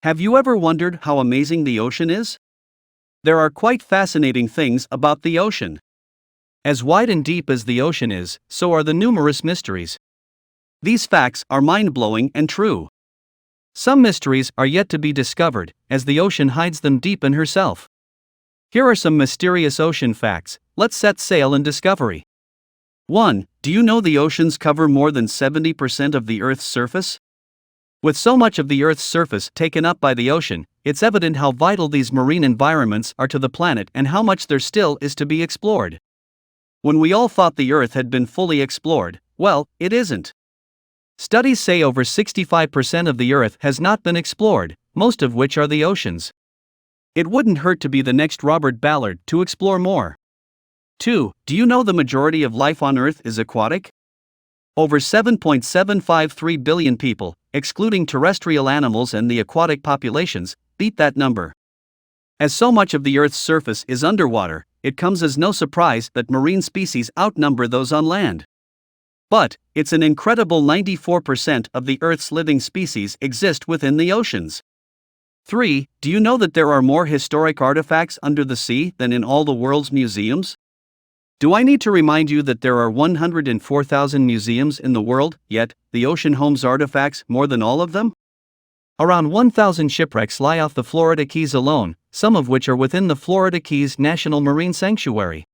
Have you ever wondered how amazing the ocean is? There are quite fascinating things about the ocean. As wide and deep as the ocean is, so are the numerous mysteries. These facts are mind-blowing and true. Some mysteries are yet to be discovered, as the ocean hides them deep in herself. Here are some mysterious ocean facts. Let's set sail in discovery. 1. Do you know the oceans cover more than 70% of the Earth's surface? With so much of the Earth's surface taken up by the ocean, it's evident how vital these marine environments are to the planet and how much there still is to be explored. When we all thought the Earth had been fully explored, well, it isn't. Studies say over 65% of the Earth has not been explored, most of which are the oceans. It wouldn't hurt to be the next Robert Ballard to explore more. 2. Do you know the majority of life on Earth is aquatic? Over 7.753 billion people, excluding terrestrial animals and the aquatic populations, beat that number. As so much of the Earth's surface is underwater, it comes as no surprise that marine species outnumber those on land. But, it's an incredible 94% of the Earth's living species exist within the oceans. 3. Do you know that there are more historic artifacts under the sea than in all the world's museums? Do I need to remind you that there are 104,000 museums in the world, yet the ocean homes artifacts more than all of them? Around 1,000 shipwrecks lie off the Florida Keys alone, some of which are within the Florida Keys National Marine Sanctuary.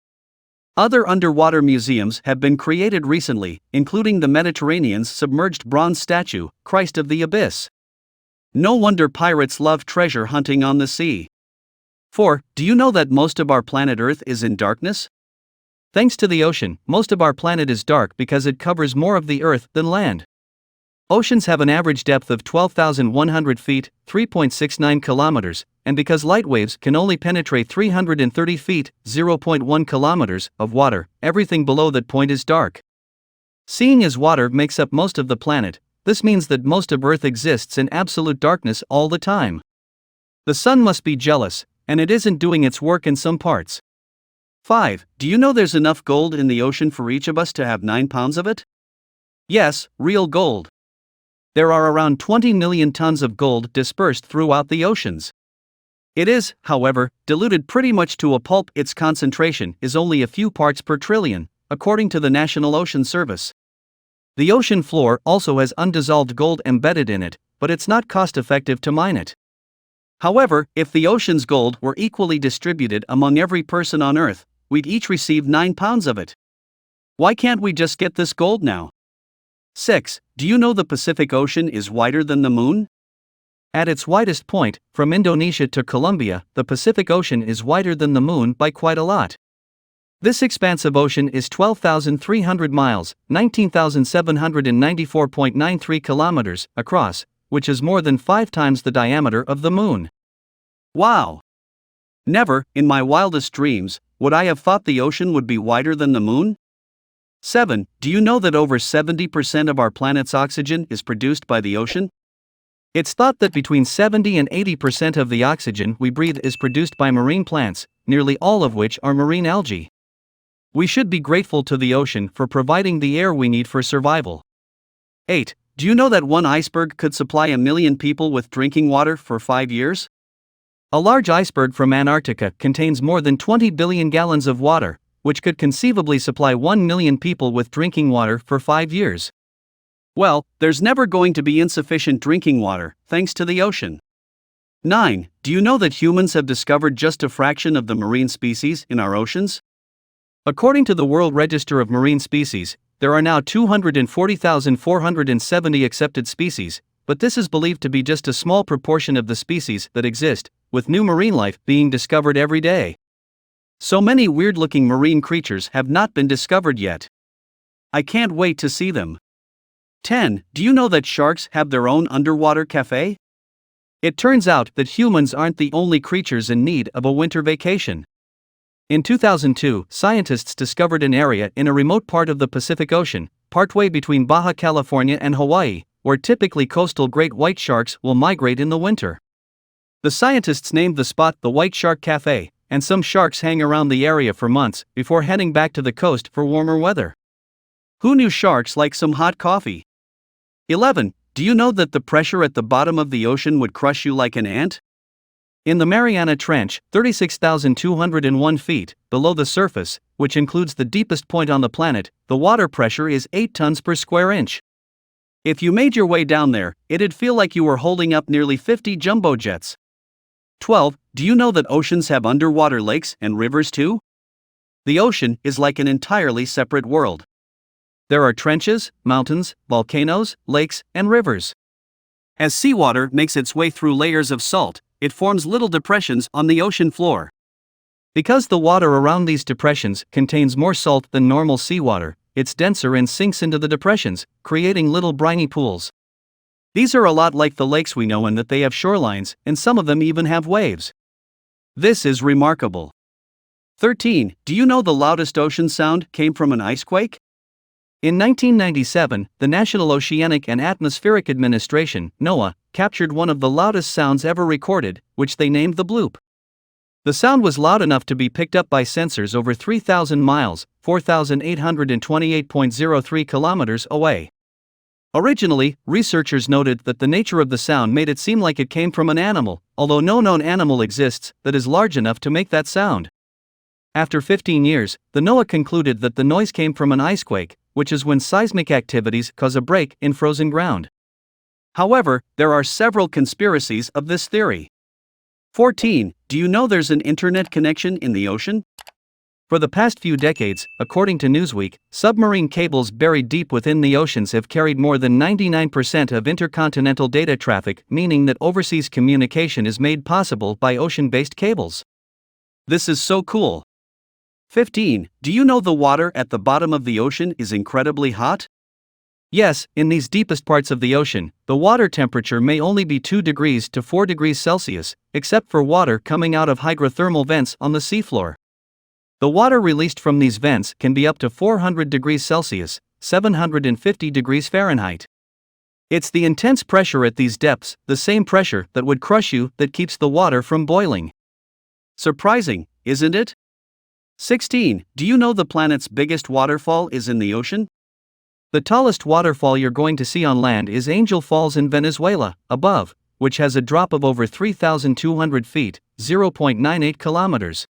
Other underwater museums have been created recently, including the Mediterranean's submerged bronze statue, Christ of the Abyss. No wonder pirates love treasure hunting on the sea. 4. Do you know that most of our planet Earth is in darkness? Thanks to the ocean, most of our planet is dark because it covers more of the Earth than land. Oceans have an average depth of 12,100 feet, 3.69 kilometers, and because light waves can only penetrate 330 feet, 0.1 kilometers, of water, everything below that point is dark. Seeing as water makes up most of the planet, this means that most of Earth exists in absolute darkness all the time. The sun must be jealous, and it isn't doing its work in some parts. 5. Do you know there's enough gold in the ocean for each of us to have 9 pounds of it? Yes, real gold. There are around 20 million tons of gold dispersed throughout the oceans. It is, however, diluted pretty much to a pulp. Its concentration is only a few parts per trillion, according to the National Ocean Service. The ocean floor also has undissolved gold embedded in it, but it's not cost-effective to mine it. However, if the ocean's gold were equally distributed among every person on Earth, we'd each receive 9 pounds of it. Why can't we just get this gold now? 6. Do you know the Pacific Ocean is wider than the moon? At its widest point, from Indonesia to Colombia, the Pacific Ocean is wider than the moon by quite a lot. This expansive ocean is 12,300 miles, 19,794.93 kilometers, across, which is more than 5 times the diameter of the moon. Wow! Never, in my wildest dreams, would I have thought the ocean would be wider than the moon? 7. Do you know that over 70% of our planet's oxygen is produced by the ocean? It's thought that between 70 and 80% of the oxygen we breathe is produced by marine plants, nearly all of which are marine algae. We should be grateful to the ocean for providing the air we need for survival. 8. Do you know that one iceberg could supply 1 million people with drinking water for 5 years? A large iceberg from Antarctica contains more than 20 billion gallons of water, which could conceivably supply 1 million people with drinking water for 5 years. Well, there's never going to be insufficient drinking water, thanks to the ocean. 9. Do you know that humans have discovered just a fraction of the marine species in our oceans? According to the World Register of Marine Species, there are now 240,470 accepted species, but this is believed to be just a small proportion of the species that exist, with new marine life being discovered every day. So many weird-looking marine creatures have not been discovered yet. I can't wait to see them. 10. Do you know that sharks have their own underwater cafe? It turns out that humans aren't the only creatures in need of a winter vacation. In 2002, scientists discovered an area in a remote part of the Pacific Ocean, partway between Baja California and Hawaii, where typically coastal great white sharks will migrate in the winter. The scientists named the spot the White Shark Cafe, and some sharks hang around the area for months before heading back to the coast for warmer weather. Who knew sharks like some hot coffee? 11. Do you know that the pressure at the bottom of the ocean would crush you like an ant? In the Mariana Trench, 36,201 feet below the surface, which includes the deepest point on the planet, the water pressure is 8 tons per square inch. If you made your way down there, it'd feel like you were holding up nearly 50 jumbo jets. 12. Do you know that oceans have underwater lakes and rivers too? The ocean is like an entirely separate world. There are trenches, mountains, volcanoes, lakes, and rivers. As seawater makes its way through layers of salt, it forms little depressions on the ocean floor. Because the water around these depressions contains more salt than normal seawater, it's denser and sinks into the depressions, creating little briny pools. These are a lot like the lakes we know in that they have shorelines, and some of them even have waves. This is remarkable. 13. Do you know the loudest ocean sound came from an icequake? In 1997, the National Oceanic and Atmospheric Administration, NOAA, captured one of the loudest sounds ever recorded, which they named the bloop. The sound was loud enough to be picked up by sensors over 3,000 miles, 4,828.03 kilometers away. Originally, researchers noted that the nature of the sound made it seem like it came from an animal, although no known animal exists that is large enough to make that sound. After 15 years, the NOAA concluded that the noise came from an icequake, which is when seismic activities cause a break in frozen ground. However, there are several conspiracies of this theory. 14. Do you know there's an internet connection in the ocean? For the past few decades, according to Newsweek, submarine cables buried deep within the oceans have carried more than 99% of intercontinental data traffic, meaning that overseas communication is made possible by ocean-based cables. This is so cool. 15. Do you know the water at the bottom of the ocean is incredibly hot? Yes, in these deepest parts of the ocean, the water temperature may only be 2 degrees to 4 degrees Celsius, except for water coming out of hydrothermal vents on the seafloor. The water released from these vents can be up to 400 degrees Celsius, 750 degrees Fahrenheit. It's the intense pressure at these depths, the same pressure that would crush you, that keeps the water from boiling. Surprising, isn't it? 16. Do you know the planet's biggest waterfall is in the ocean? The tallest waterfall you're going to see on land is Angel Falls in Venezuela, above, which has a drop of over 3,200 feet, 0.98 kilometers.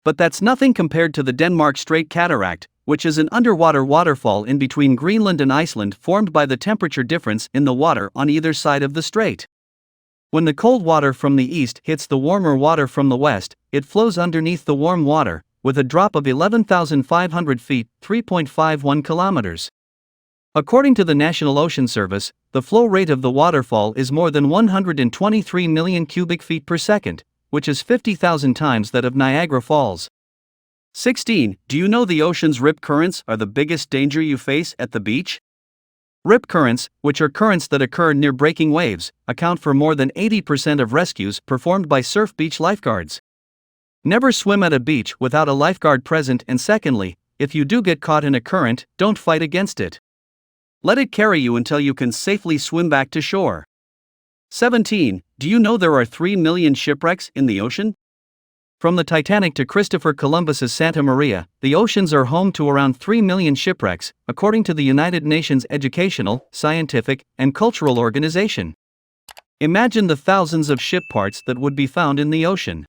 But that's nothing compared to the Denmark Strait Cataract, which is an underwater waterfall in between Greenland and Iceland formed by the temperature difference in the water on either side of the strait. When the cold water from the east hits the warmer water from the west, it flows underneath the warm water, with a drop of 11,500 feet, 3.51 kilometers. According to the National Ocean Service, the flow rate of the waterfall is more than 123 million cubic feet per second, which is 50,000 times that of Niagara Falls. 16. Do you know the ocean's rip currents are the biggest danger you face at the beach? Rip currents, which are currents that occur near breaking waves, account for more than 80% of rescues performed by surf beach lifeguards. Never swim at a beach without a lifeguard present, and secondly, if you do get caught in a current, don't fight against it. Let it carry you until you can safely swim back to shore. 17. Do you know there are 3 million shipwrecks in the ocean? From the Titanic to Christopher Columbus's Santa Maria, the oceans are home to around 3 million shipwrecks, according to the United Nations Educational, Scientific, and Cultural Organization. Imagine the thousands of ship parts that would be found in the ocean.